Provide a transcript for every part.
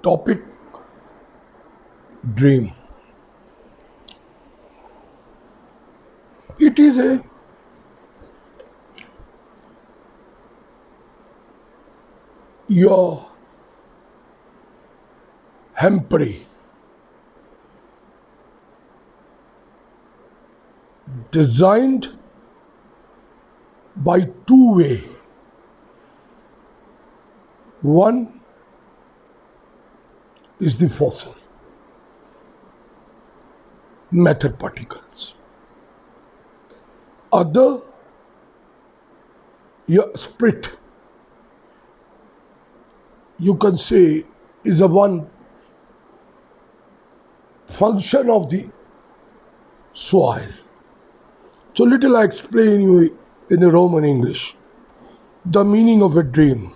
Topic: dream. It is your hemisphere designed by two way. One is the fossil matter particles. Other, your spirit, you can say, is a one function of the soil. So little I explain you in a Roman English the meaning of a dream.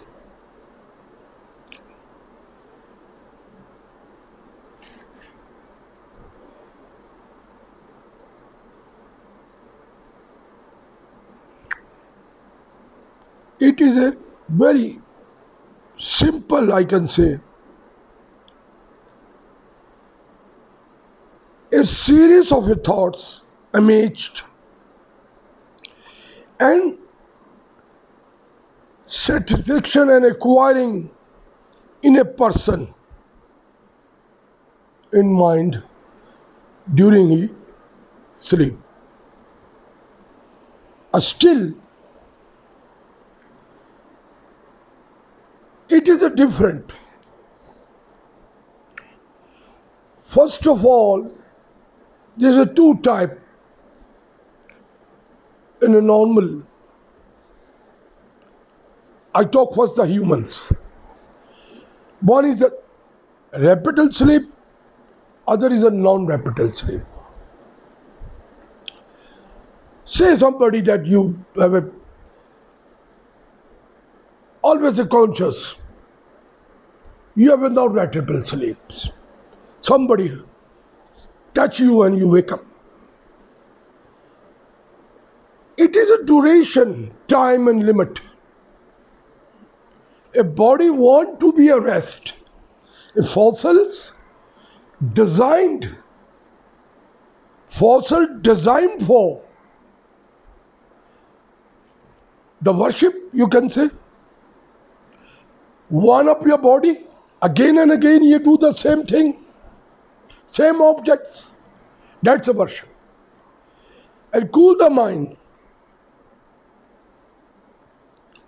It is a very simple, I can say, a series of your thoughts imaged and satisfaction and acquiring in a person in mind during his sleep. Still, it is a different. First of all, there is a two type in a normal. I talk first the humans. One is a rapid sleep, other is a non-rapid sleep. Say somebody that you have always a conscious, you have a non-rapid sleep. Somebody touch you and you wake up. It is a duration, time and limit. A body want to be a rest. A fossil designed for the worship, you can say. Warm up your body. Again and again you do the same thing. Same objects. That's a worship. And cool the mind.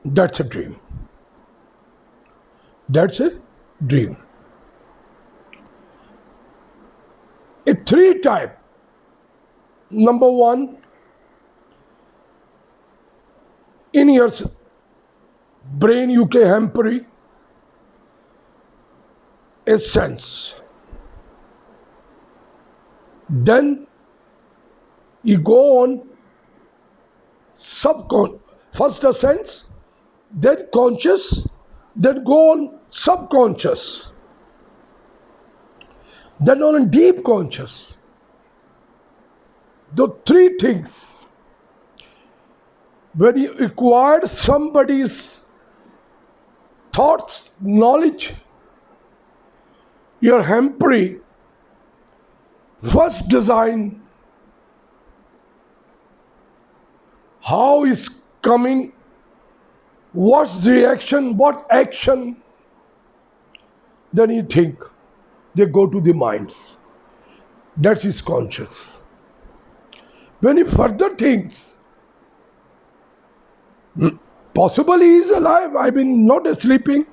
That's a dream. That's a dream. A three type. Number one, in your brain you can hamper a sense. Then you go on first a sense, then conscious, then go on subconscious, then on a deep conscious. The three things. When you acquired somebody's thoughts, knowledge, your hemisphere first design, how is coming, what's the reaction, what action, then you think, they go to the minds. That is conscious. When he further thinks, possibly he is alive, I mean not sleeping,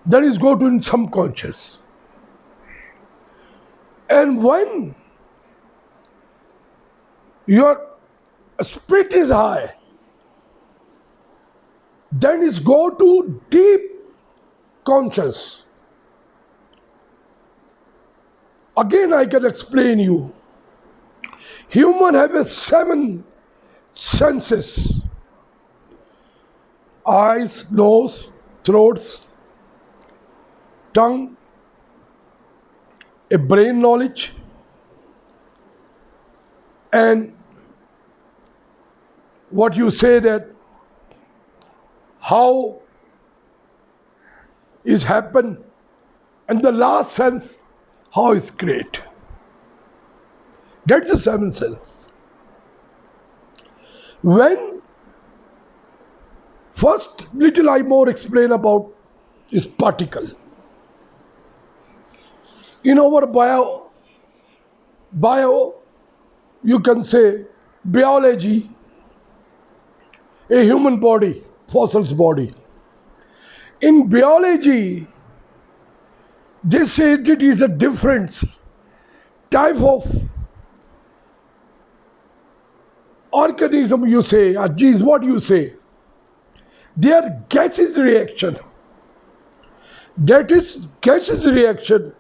then he's go to subconscious. And when your spirit is high, then it's go to deep conscious. Again I can explain you. Human have a 7 senses. Eyes, nose, throats, tongue, a brain knowledge, and what you say that how is happen And the last sense, how is great. That's the seventh sense. When first little I more explain about is particle. In our bio, you can say biology, a human body, fossil's body. In biology, they say it is a different type of organism, you say, or geez, what you say. They are gaseous reaction. That is gaseous reaction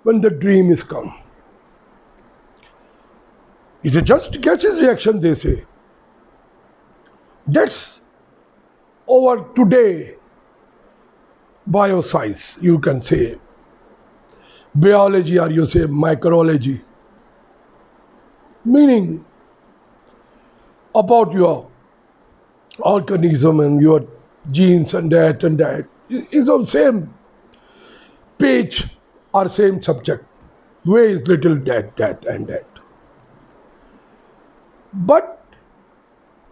when the dream is come. It's a just gaseous reaction, they say. That's over today bioscience, you can say. Biology, or you say microbiology. Meaning about your organism and your genes and that is on same page or same subject. Way is little that and that. But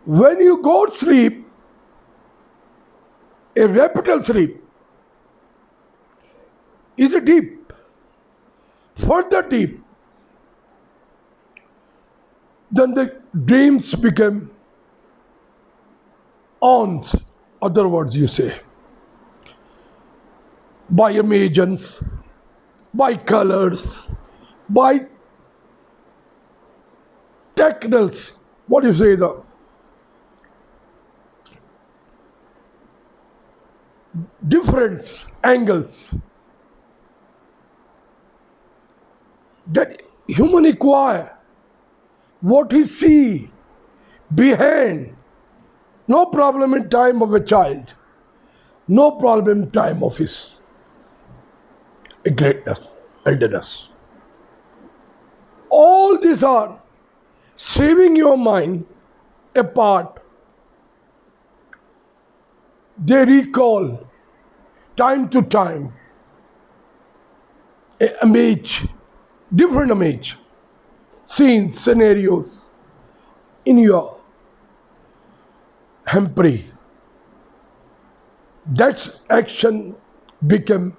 when you go to sleep, a rapid sleep is a deep, further deep. Then the dreams become ons, other words you say, by images, by colors, by technicals, what do you say, the different angles that human acquire, what he see behind. No problem in time of a child, no problem in time of his greatness, elderness. All these are saving your mind apart. They recall time to time an image, different image, scenes, scenarios in your hemisphere. That action became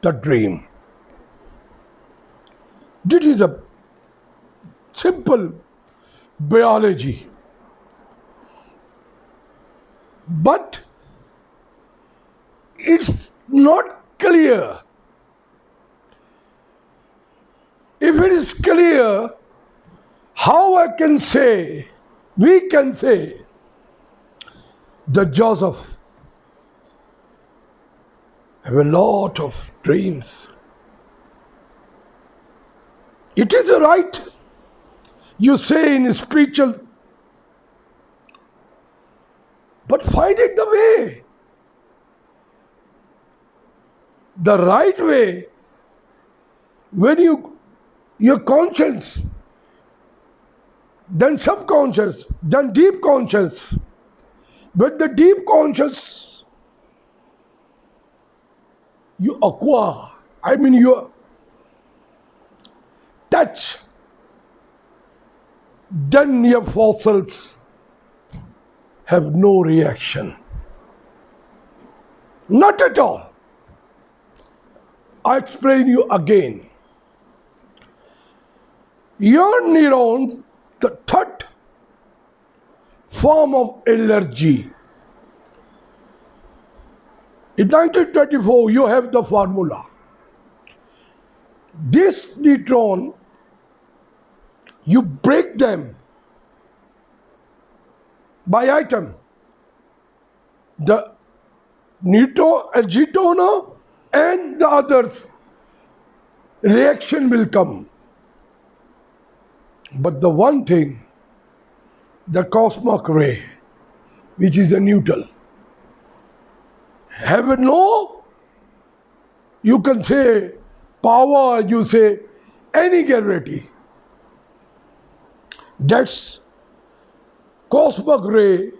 the dream. This is a simple biology. But it's not clear. If it is clear, how we can say, the Joseph have a lot of dreams. It is right, you say in spiritual, but find it the way. The right way, when your conscience, then subconscious, then deep conscious. When the deep conscious you acquire, you touch, then your fossils have no reaction. Not at all. I explain you again. Your neurons, the third form of allergy. In 1924, you have the formula. This neutron, you break them by atom. The agitona and the others, reaction will come. But the one thing, the cosmic ray, which is a neutral, have no, you can say power, you say any gravity. That's cosmic ray,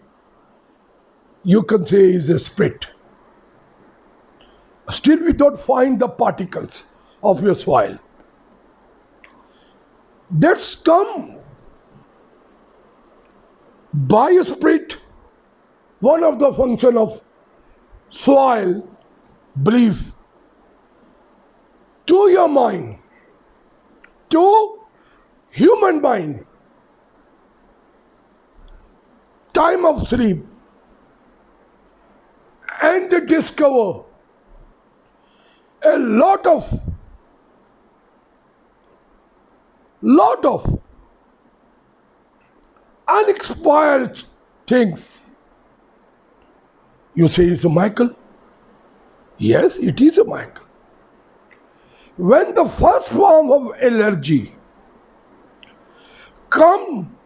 you can say is a spirit. Still we don't find the particles of your soil. That's come by a spirit. One of the function of soil, belief, to your mind, to human mind, time of sleep, and they discover a lot of unexpired things. You say it's a miracle? Yes, it is a miracle. When the first form of allergy come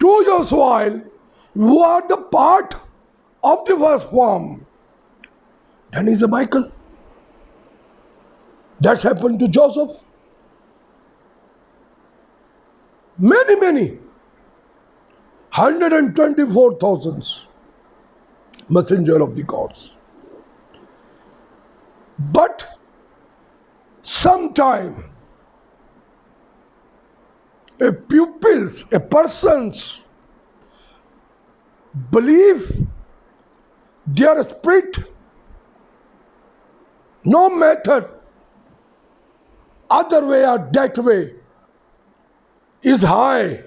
to your soil, you are the part of the first form. Then is a miracle. That's happened to Joseph. Many 124,000 messenger of the gods. But sometime a person's belief, their spirit, no method, other way or that way, is high.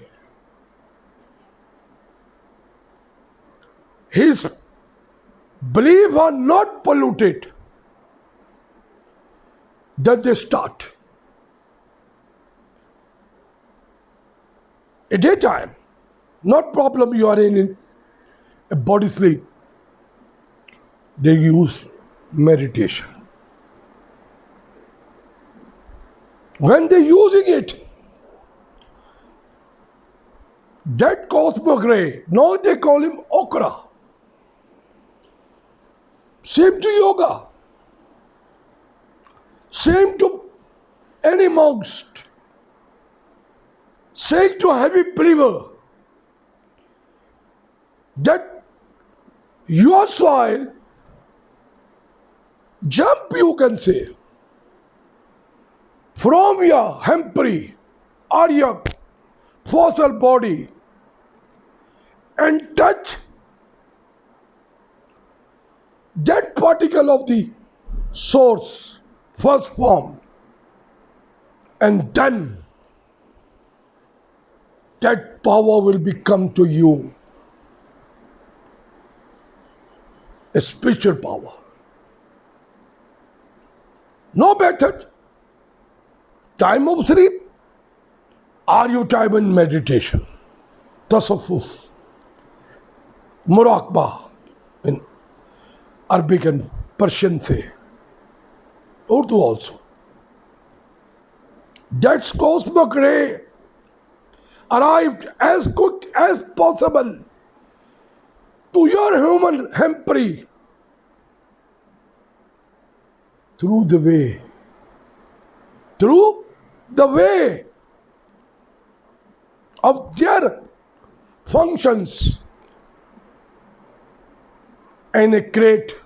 His belief are not polluted. Then they start. A daytime, not problem you are in a body sleep. They use meditation. When they using it, that cosmic ray, now they call him okra. Same to yoga. Same to any monks. Same to heavy believer. That your soil jump, you can say, from your hemisphere or your fossil body and touch that particle of the source, first form, and then that power will become to you a spiritual power. No method. Time of sleep, are you time in meditation? Tasawwuf, muraqbah in Arabic and Persian say, Urdu also. That cosmic ray arrived as quick as possible to your human hemisphere through the way of their functions, and create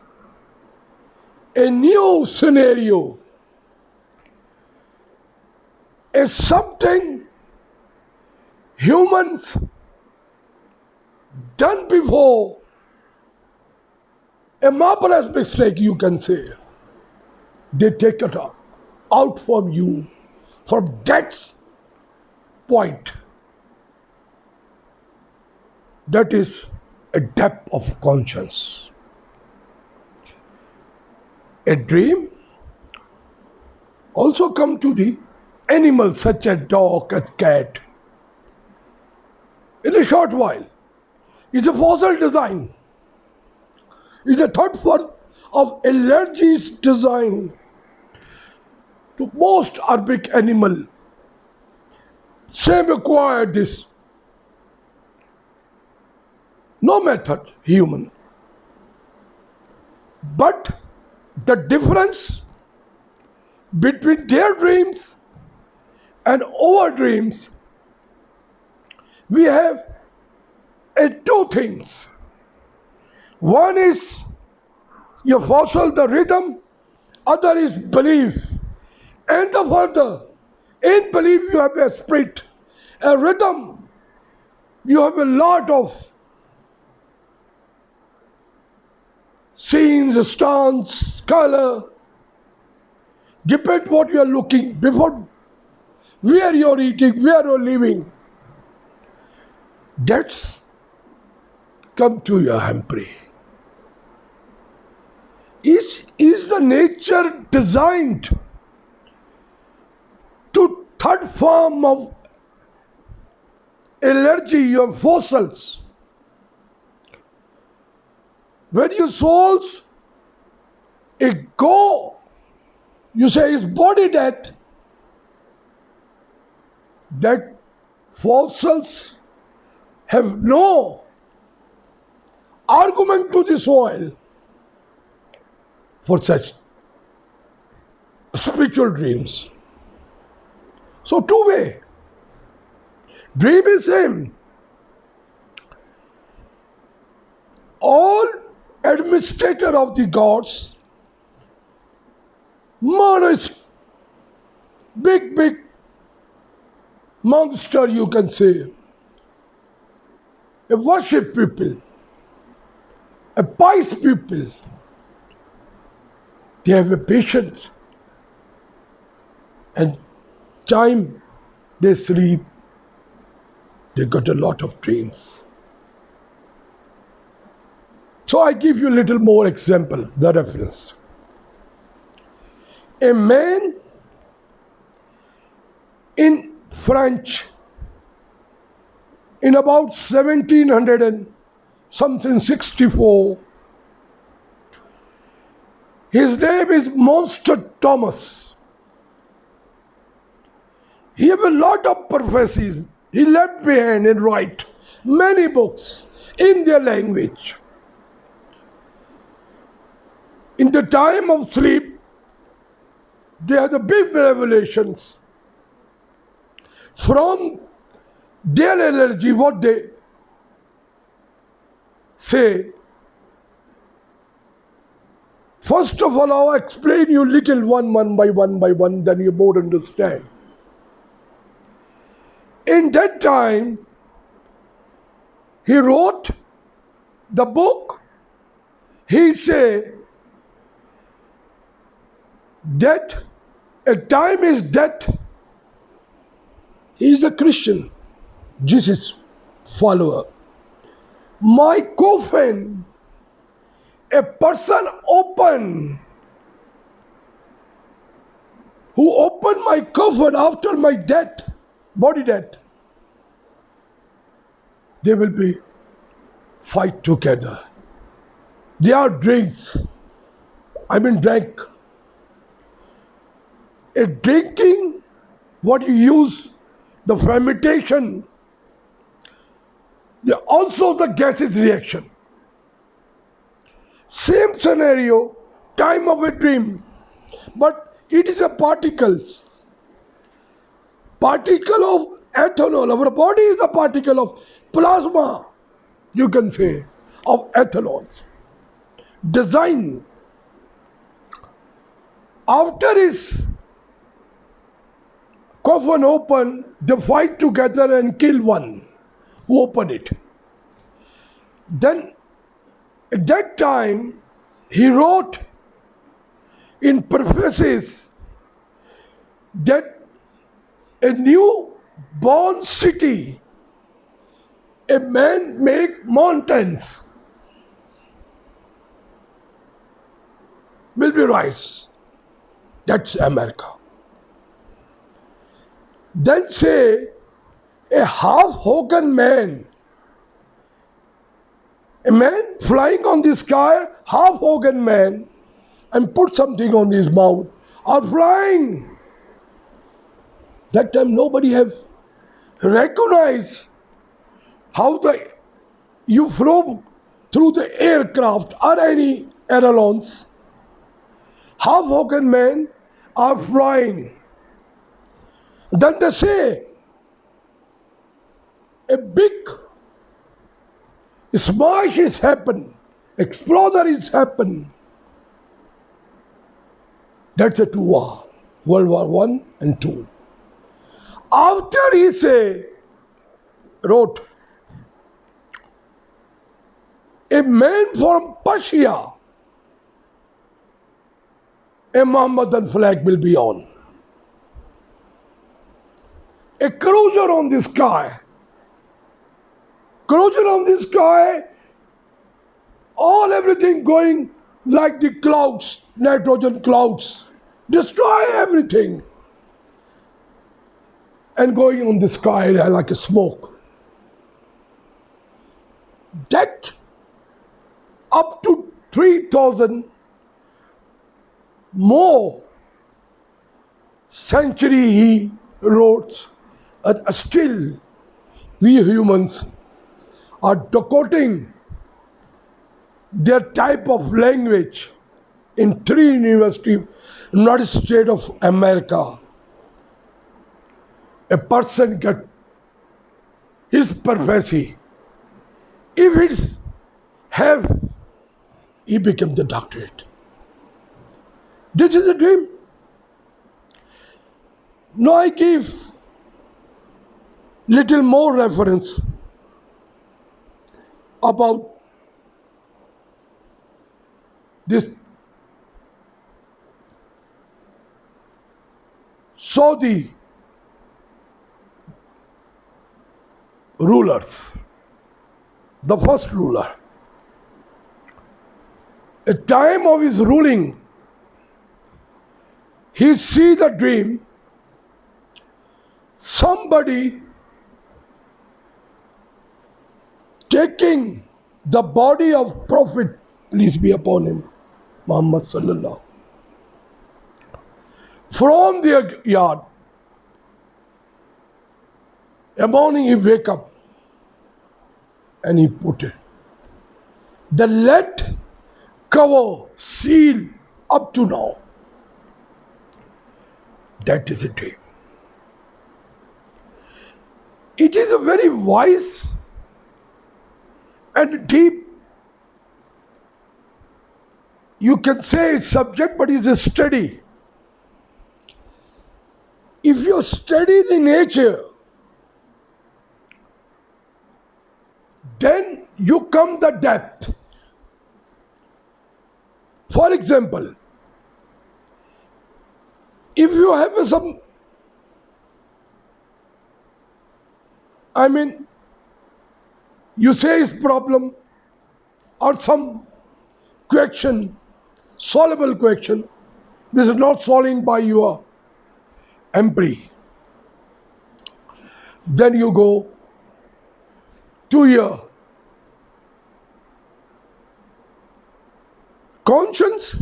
a new scenario, is something humans done before, a marvelous mistake, you can say. They take it out from you from that point. That is a depth of conscience. A dream also come to the animals such as dog and cat. In a short while, it's a fossil design. It's a third form of allergies design to most Arabic animal. Same acquired this. No method, human. But the difference between their dreams and our dreams, we have two things. One is your fossil, the rhythm, other is belief. And the further, in belief you have a spirit, a rhythm, you have a lot of scenes, stance, color, depend what you are looking before, where you are eating, where you are living. That's come to your hemisphere. Is the nature designed to third form of allergy, your fossils? When your souls it go, you say is body dead, that fossils have no argument to the soil for such spiritual dreams. So two-way. Dream is same. All administrator of the gods, monarchs, big monster you can say, a worship people, a pious people, they have a patience, and time they sleep, they got a lot of dreams. So I give you a little more example, the reference. A man in French in about 1700 and something 64, his name is Monster Thomas. He have a lot of prophecies. He left behind and write many books in their language. In the time of sleep, they are the big revelations. From their allergy, what they say, first of all, I'll explain you little one by one, then you more understand. In that time, he wrote the book. He say that a time is death. He is a Christian, Jesus follower. My coffin, a person who opened my coffin after my death, body death, they will be fight together. They are drinks. Drank. A drinking, what you use, the fermentation, also the gases reaction. Same scenario, time of a dream, but it is a particles. Particle of ethanol. Our body is a particle of plasma, you can say, of ethanols. Design. After his coffin open, they fight together and kill one who open it. Then at that time he wrote in prefaces that a new born city, a man make mountains, will be rise. That's America. Then say a half-hogan man, a man flying on the sky, half-hogan man, and put something on his mouth, are flying. That time nobody have recognized how you flew through the aircraft or any airlines. Half-hogan men are flying. Then they say a big smash is happened, explosion is happened. That's a two war. World War One and Two. After he wrote, a man from Persia, a Mohammedan flag will be on. A cruiser on the sky. Cruiser on the sky, everything going like the clouds, nitrogen clouds. Destroy everything. And going on the sky like a smoke. That up to 3,000 more century he wrote, and still we humans are decoding their type of language in 3 universities, United States of America. A person get his prophecy. If it's have, he became the doctorate. This is a dream. Now I give little more reference about this Saudi rulers. The first ruler. At time of his ruling, he see the dream, somebody taking the body of Prophet, peace be upon him, Muhammad sallallahu, from their yard. A morning he wake up and he put it. The lead cover, seal up to now. That is a dream. It is a very wise and deep, you can say it's subject, but it's a study. If you study the nature, then you come the depth. For example, if you have some, you say it's problem or some question, solvable question, this is not solving by your empathy. Then you go to your conscience,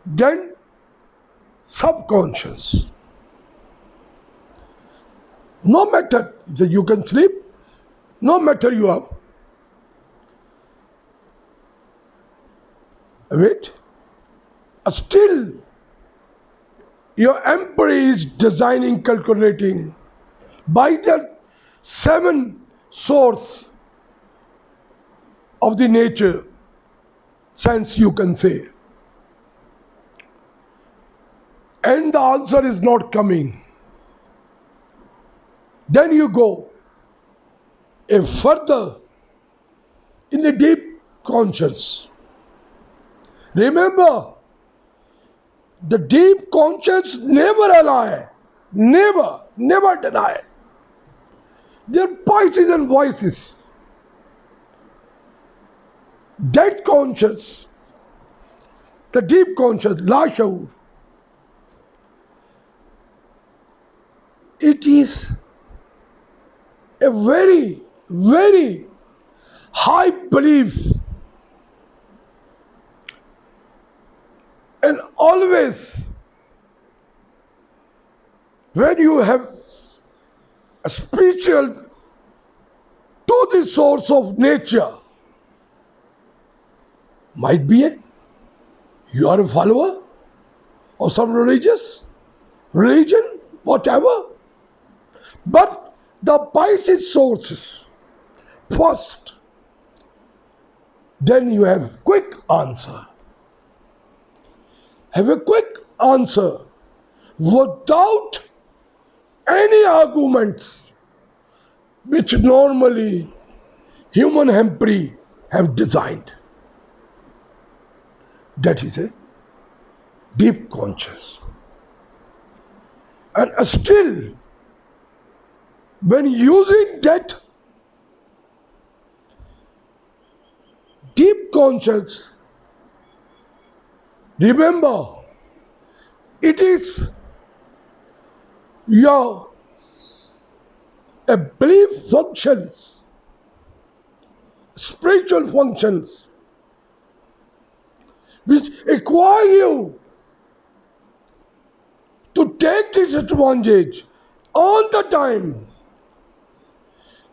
then subconscious. No matter you can sleep, no matter you have. Wait, still your empathy is designing, calculating by the 7 source of the nature sense, you can say, and the answer is not coming. Then you go a further in the deep conscious. Remember, the deep conscious never lie, never deny. Their voices and voices. That conscious, the deep conscious, La Shaur, it is a very, very high belief, and always when you have a spiritual to the source of nature, might be you are a follower of some religion, whatever, but the biased sources first, then you have quick answer. Have a quick answer without any arguments which normally human hempri have designed. That is a deep conscious. And still, when using that deep conscious, remember, it is your a belief functions, spiritual functions, which require you to take this advantage all the time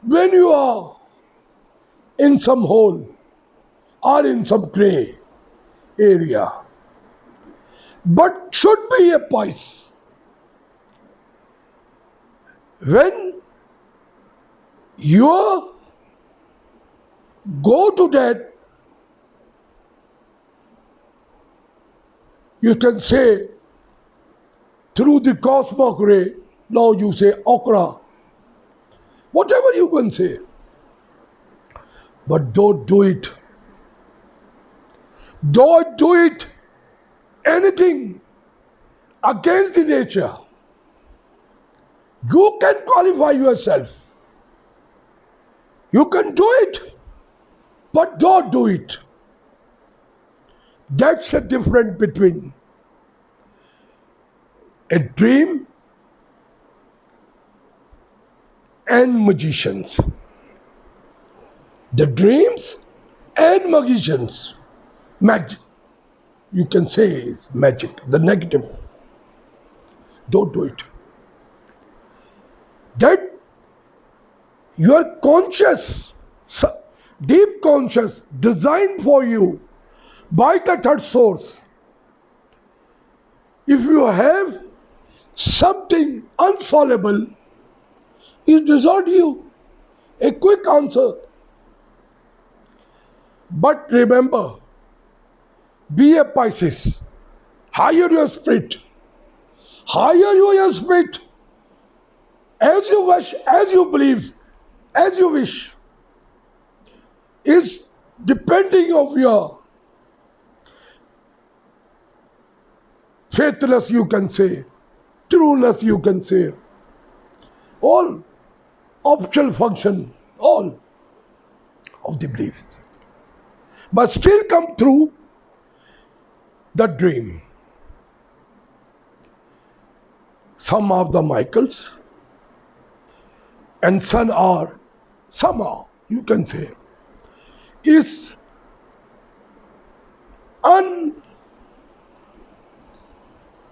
when you are in some hole or in some gray area. But should be a piece. When you go to that, you can say through the cosmic ray, now you say okra, whatever you can say. But don't do it. Don't do it anything against the nature. You can qualify yourself. You can do it, but don't do it. That's the difference between a dream and magicians. The dreams and magicians, magic, you can say is magic, the negative. Don't do it. That your conscious, deep conscious, designed for you by the third source. If you have something unsolvable, it result you a quick answer. But remember, be a Pisces. Higher your spirit. Higher your spirit. As you wish, as you believe, as you wish, is depending of your faithless, you can say, trueness, you can say, all optional function, all of the beliefs, but still come through the dream. Some of the Michaels and some are, somehow you can say, is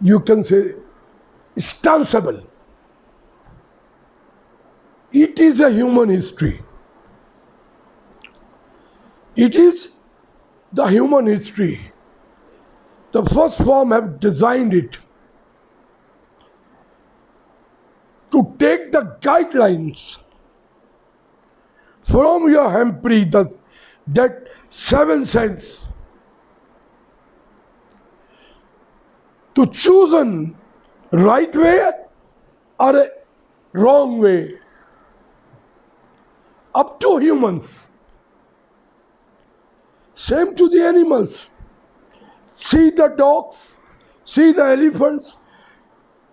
you can say, instanceable. It is a human history. It is the human history. The first form have designed it to take the guidelines from your hempri, that seven sense, to choose a right way or a wrong way. Up to humans. Same to the animals. See the dogs, see the elephants.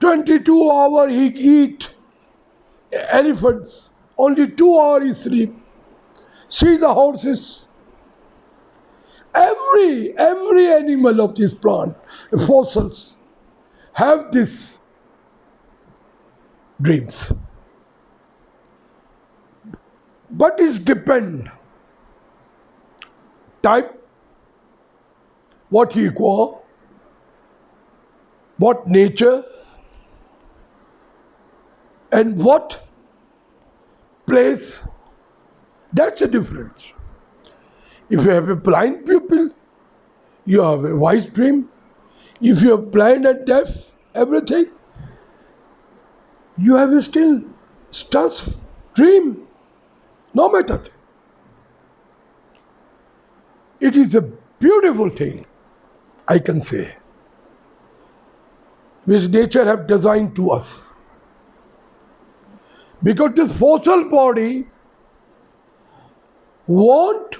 22 hours he eat. Elephants, only 2 hours he sleep. See the horses. Every animal of this plant, fossils, have these dreams. But it depends. Type, what he call, what nature, and what place. That's the difference. If you have a blind pupil, you have a wise dream. If you are blind and deaf, everything, you have a still stuff dream. No matter. It is a beautiful thing, I can say. which nature have designed to us. Because this fossil body want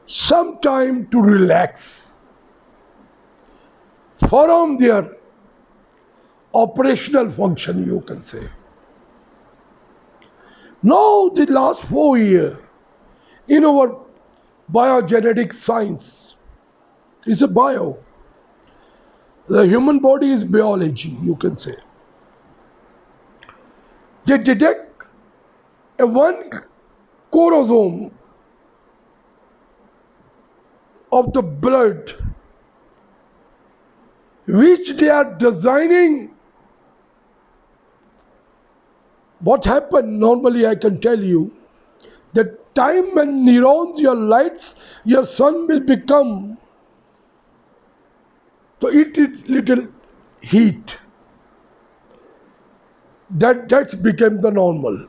some time to relax from their operational function, you can say. Now the last 4 years in our biogenetic science is a bio. The human body is biology, you can say. They detect a one chromosome of the blood which they are designing. What happened normally, I can tell you, the time when neurons, your lights, your sun will become, so it is little heat. That's became the normal.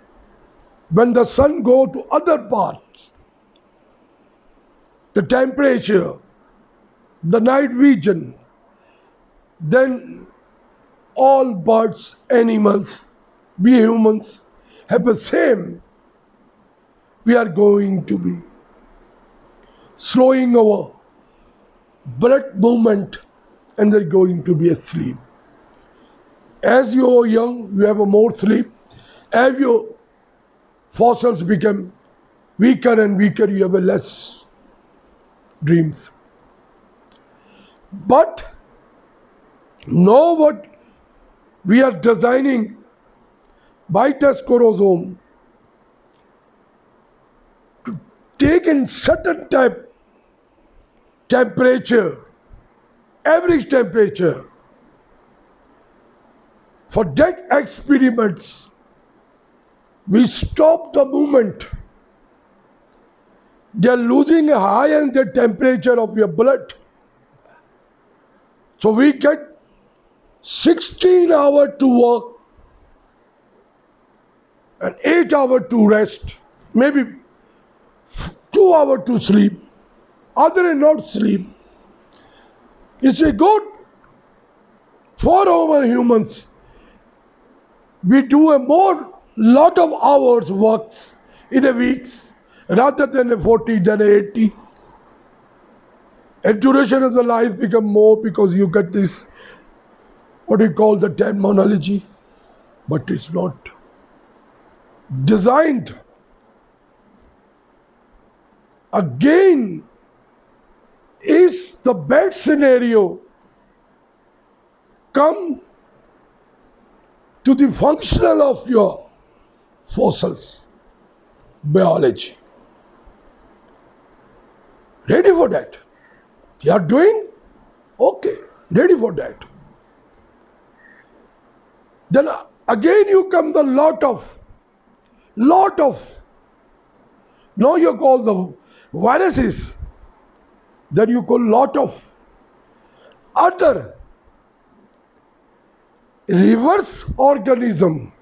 When the sun go to other parts, the temperature, the night vision, then all birds, animals, we humans have the same. We are going to be slowing our blood movement and they're going to be asleep. As you are young, you have a more sleep. As your fossils become weaker and weaker, you have a less dreams. But know what we are designing by this chromosome to take in certain type temperature, average temperature. For that experiments, we stop the movement. They are losing a higher in the temperature of your blood. So we get 16 hours to work and 8 hours to rest, maybe 2 hours to sleep, other than not sleep. It's a good for our humans. We do a more lot of hours works in a week rather than a 40 than a 80. And duration of the life become more because you get this, what we call the terminology, but it's not designed. Again, is the bad scenario come to the functional of your fossils, biology. Ready for that? You are doing? Okay, ready for that. Then again you come the lot of, now you call the viruses, then you call lot of other reverse organism.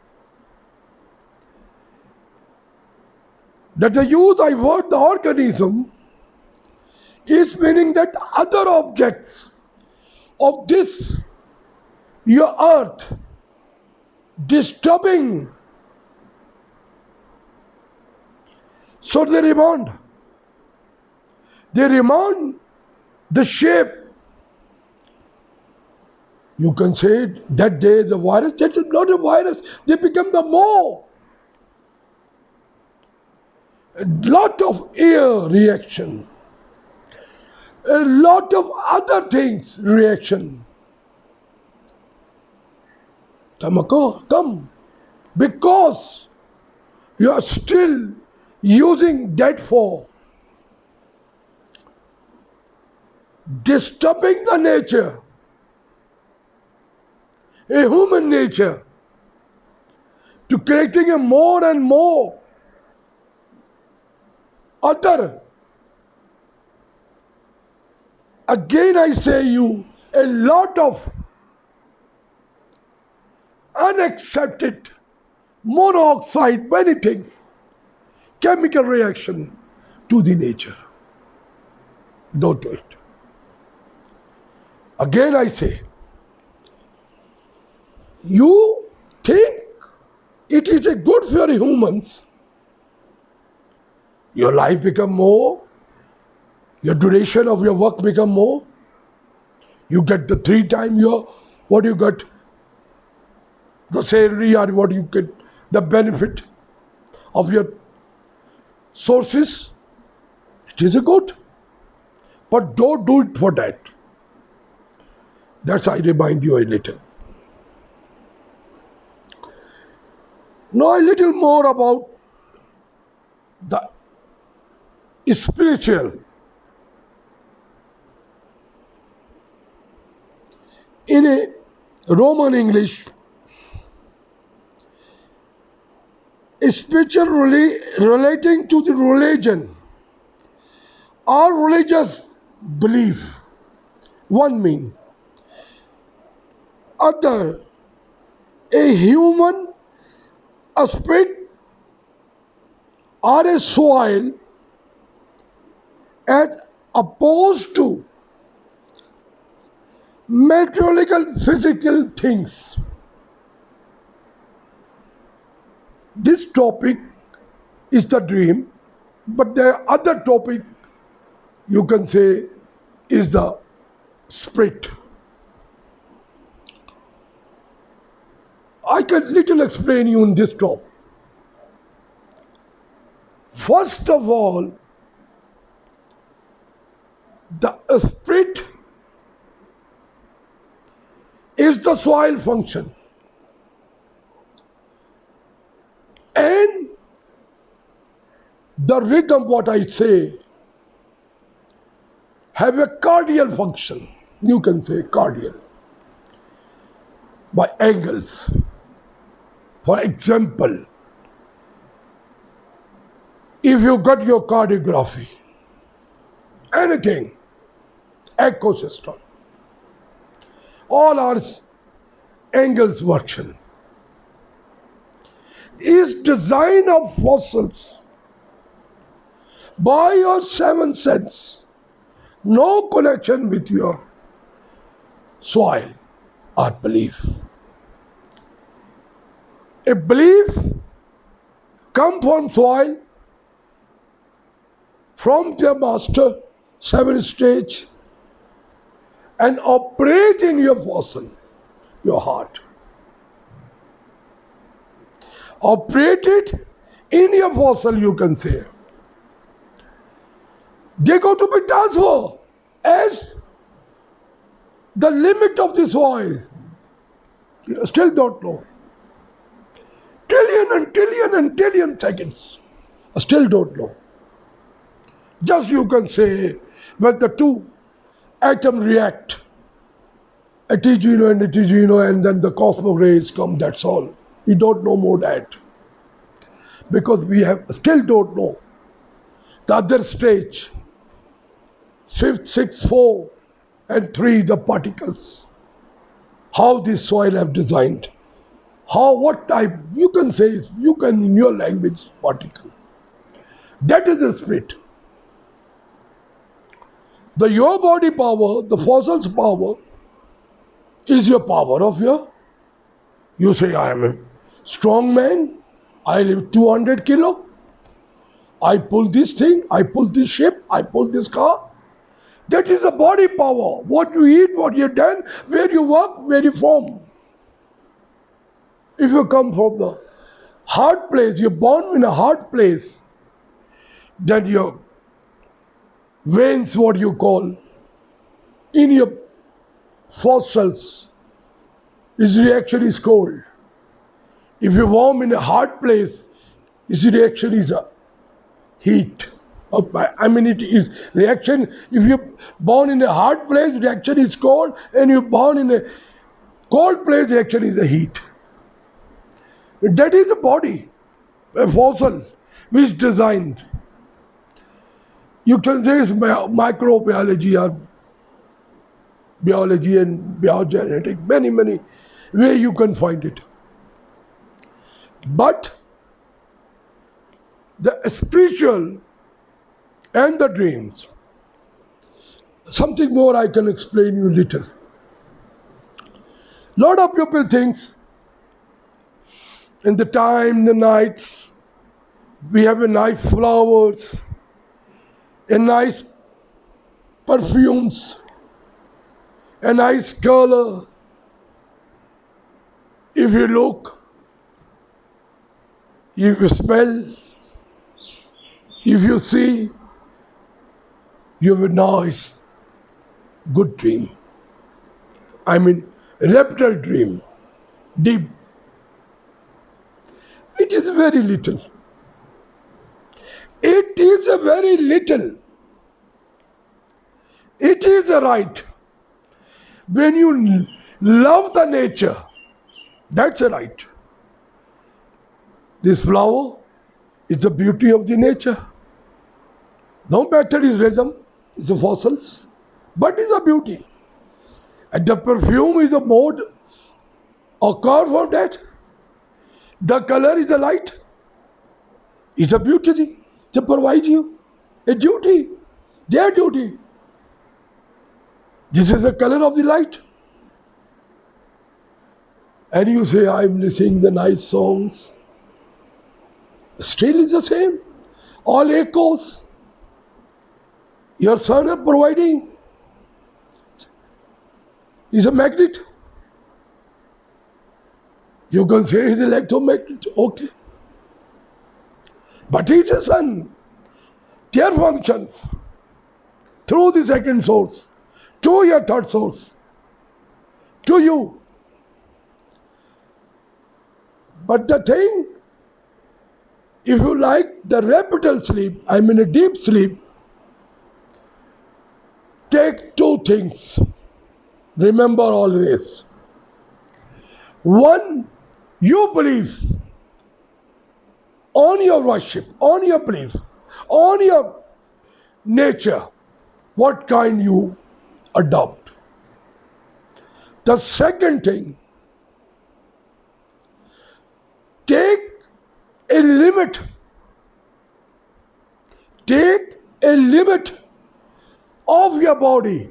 That the use I word the organism is meaning that other objects of this your earth disturbing. So they remand the shape. You can say that day the virus, that's not a virus, they become the more. A lot of air reaction, a lot of other things reaction. Come, because you are still using that for disturbing the nature, a human nature, to creating a more and more other. Again I say you, a lot of unaccepted monoxide, many things, chemical reaction to the nature. Don't do it. Again I say, You think it is a good for humans, your life become more, your duration of your work become more, you get the 3 times your what you got, the salary or what you get, the benefit of your sources. It is a good, but don't do it for that. That's I remind you a little. Now a little more about the spiritual. In a Roman English, spiritual relating to the religion or religious belief. One mean. Other, a human, a spirit or a soil as opposed to material physical things. This topic is the dream, but the other topic you can say is the spirit. I can little explain you in this topic. First of all, the spirit is the soil function, and the rhythm, what I say, have a cardial function. You can say cardial by angles. For example, if you got your cardiography, anything, ecosystem, all our angles version is design of fossils by your 7 sense, no connection with your soil or belief. A belief come from soil, from their master, 7 stage, and operate in your fossil, your heart. Operated in your fossil, you can say. They go to be transferred as the limit of the soil. You still don't know. Trillion and trillion and trillion seconds. Still don't know. Just you can say when the two atoms react, a TGNO and a TGNO, and then the cosmos rays come, that's all. We don't know more that. Because we have still don't know the other stage, 5th, 6th, 4, and 3, the particles. How this soil have designed. How, what type, you can say, you can in your language, particle. That is the spirit. The your body power, the fossil's power, is your power of your. You say, I am a strong man, I live 200 kilo, I pull this thing, I pull this ship, I pull this car. That is the body power. What you eat, what you done, where you work, where you from. If you come from the hard place, you're born in a hard place, then your veins, what you call, in your fossils, his reaction is cold. If you're warm in a hard place, his reaction is a heat. I mean, it is reaction. If you're born in a hard place, reaction is cold, and you're born in a cold place, reaction is a heat. That is a body, a fossil, which is designed. You can say it's microbiology or biology and biogenetic, many ways you can find it. But the spiritual and the dreams, something more I can explain you little. Lot of people think In the time, the nights, we have a nice flowers, a nice perfumes, a nice color. If you look, if you smell, if you see, you have a nice, good dream. I mean, raptural dream, deep. It is very little. It is a very little. It is a right. When you love the nature, that's a right. This flower is the beauty of the nature. No matter its rhythm, it's the fossils, but it's a beauty. And the perfume is a mode occur from that. The color is a light. It's a beauty to provide you a duty, their duty. This is the color of the light. And you say, I'm listening the nice songs. Still is the same. All echoes. Your son are providing. He's a magnet. You can say he's electromagnet. Okay. But he's a sun. Their functions through the second source, to your third source, to you. But the thing, if you like the rapid sleep, I mean a deep sleep, take two things. Remember always. One, you believe on your worship, on your belief, on your nature, what kind you adopt. The second thing, take a limit. Take a limit of your body.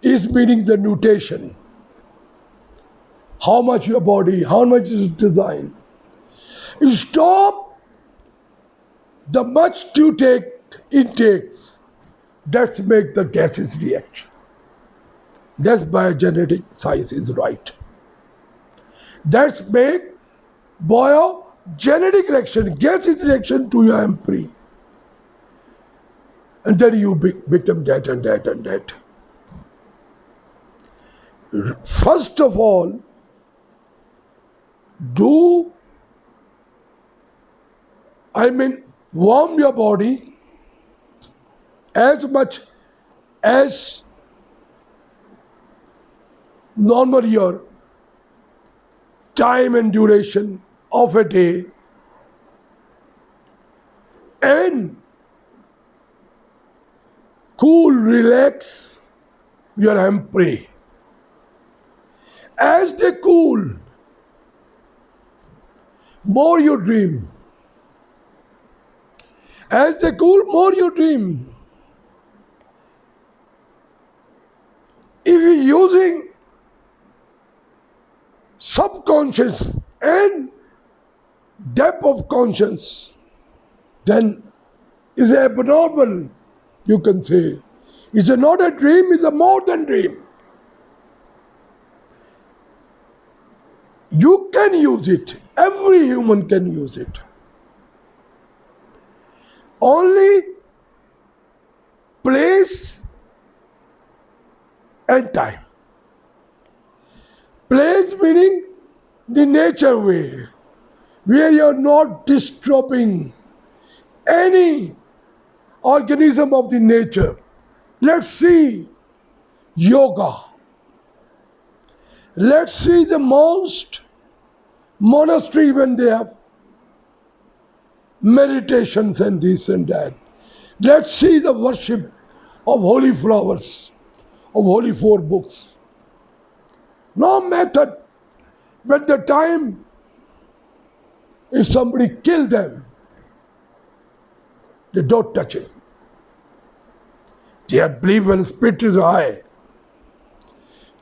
Is meaning the nutrition. How much your body, how much is designed. You stop the much to take intakes. That's make the gases react. That's biogenetic science is right. That's make biogenetic reaction, gases reaction to your MP. And then you become that and that and that. First of all, warm your body as much as normal your time and duration of a day, and cool, relax your MP. As they cool, more you dream. As they cool, more you dream. If you're using subconscious and depth of conscience, then is abnormal, you can say. It's not a dream, it's a more than dream. You can use it. Every human can use it. Only place and time. Place meaning the nature way, where you are not disturbing any organism of the nature. Let's see yoga. Let's see the most monastery when they have meditations and this and that. Let's see the worship of holy flowers, of holy four books. No matter when the time, if somebody kill them, they don't touch it. Their belief and spirit is high.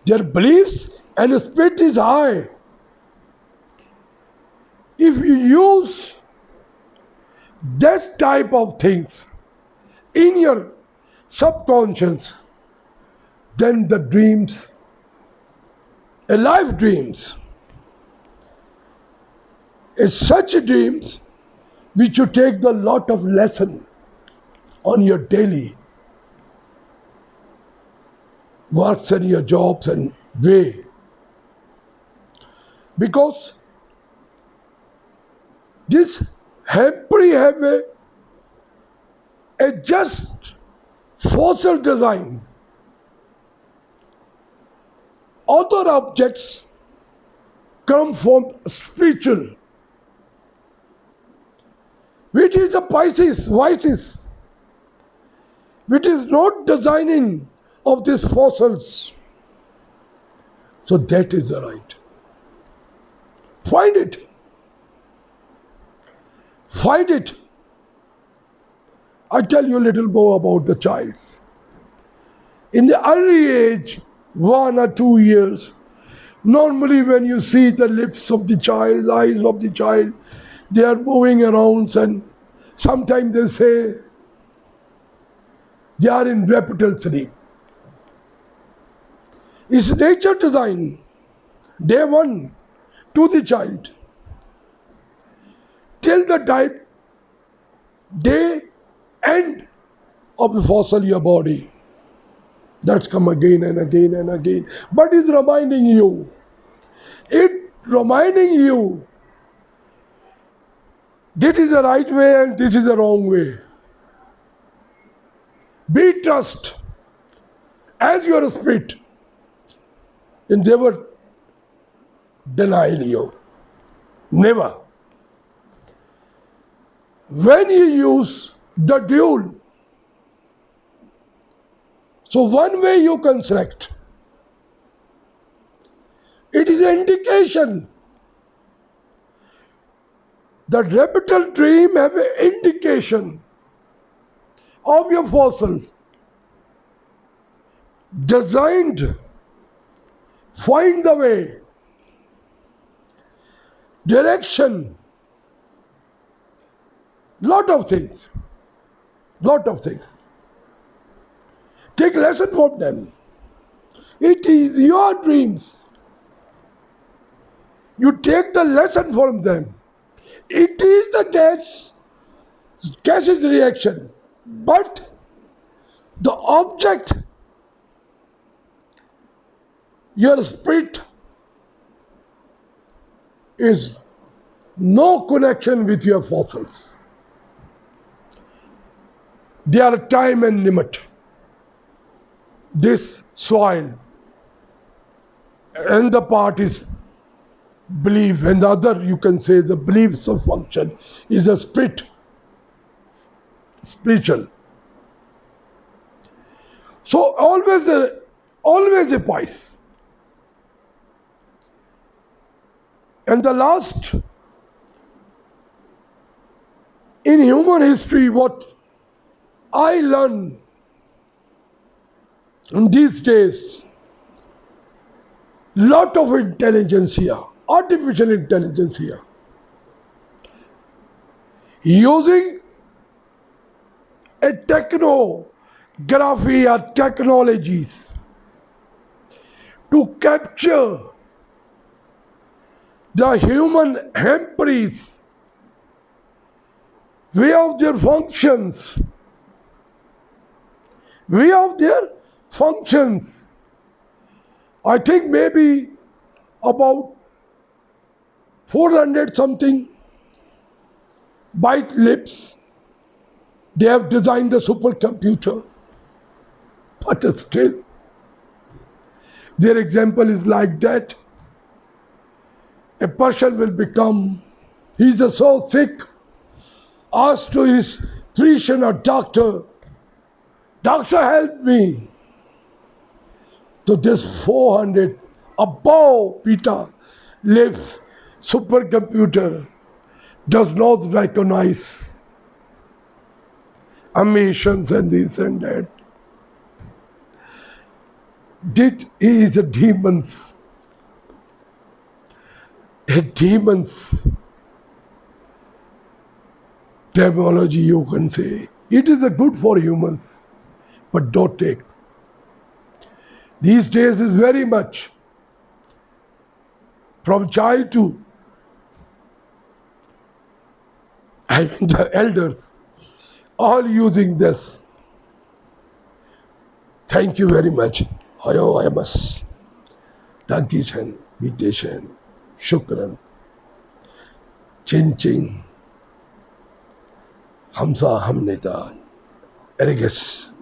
Their beliefs and spirit is high. If you use this type of things in your subconscious, then the dreams, alive dreams, is such dreams which you take the lot of lesson on your daily works and your jobs and way. Because this hemisphere have a just fossil design. Other objects come from spiritual, which is a Pisces, Vices, which is not designing of these fossils. So that is the right. Find it. Find it. I tell you a little more about the child. In the early age, 1 or 2 years, normally when you see the lips of the child, the eyes of the child, they are moving around, and sometimes they say they are in rapid sleep. It's nature design, day one, to the child. Till the day end of the fossil your body. That's come again and again and again. But it's reminding you. It reminding you this is the right way and this is the wrong way. Be trust as your spirit, and never deny you. Never. When you use the dual, so one way you can select. It is an indication. The reptile dream have an indication of your fossil. Designed, find the way, direction, lot of things. Take lesson from them. It is your dreams. You take the lesson from them. It is the gaseous reaction. But the object, your spirit, is no connection with your fossils. They are time and limit. This soil and the part is belief, and the other you can say the beliefs of function is a spirit, spiritual. So always a piece. And the last, in human history, what I learn in these days, lot of intelligence here, artificial intelligence here, using a technography or technologies to capture the human hemispheres, way of their functions. I think maybe about 400 something byte lips. They have designed the supercomputer. But still, their example is like that. A person will become, he's so sick, asked to his physician or doctor, "Doctor, help me." So this 400 above beta lives supercomputer does not recognize emissions and this and that. He is a demons. terminology you can say. It is a good for humans, but don't take. These days is very much from child to I mean the elders, all using this. Thank you very much. Hayo Hamas. Dankeschön, Bitteschön, Shukran, Chin Chin, Hamza Hamneta, Erigus.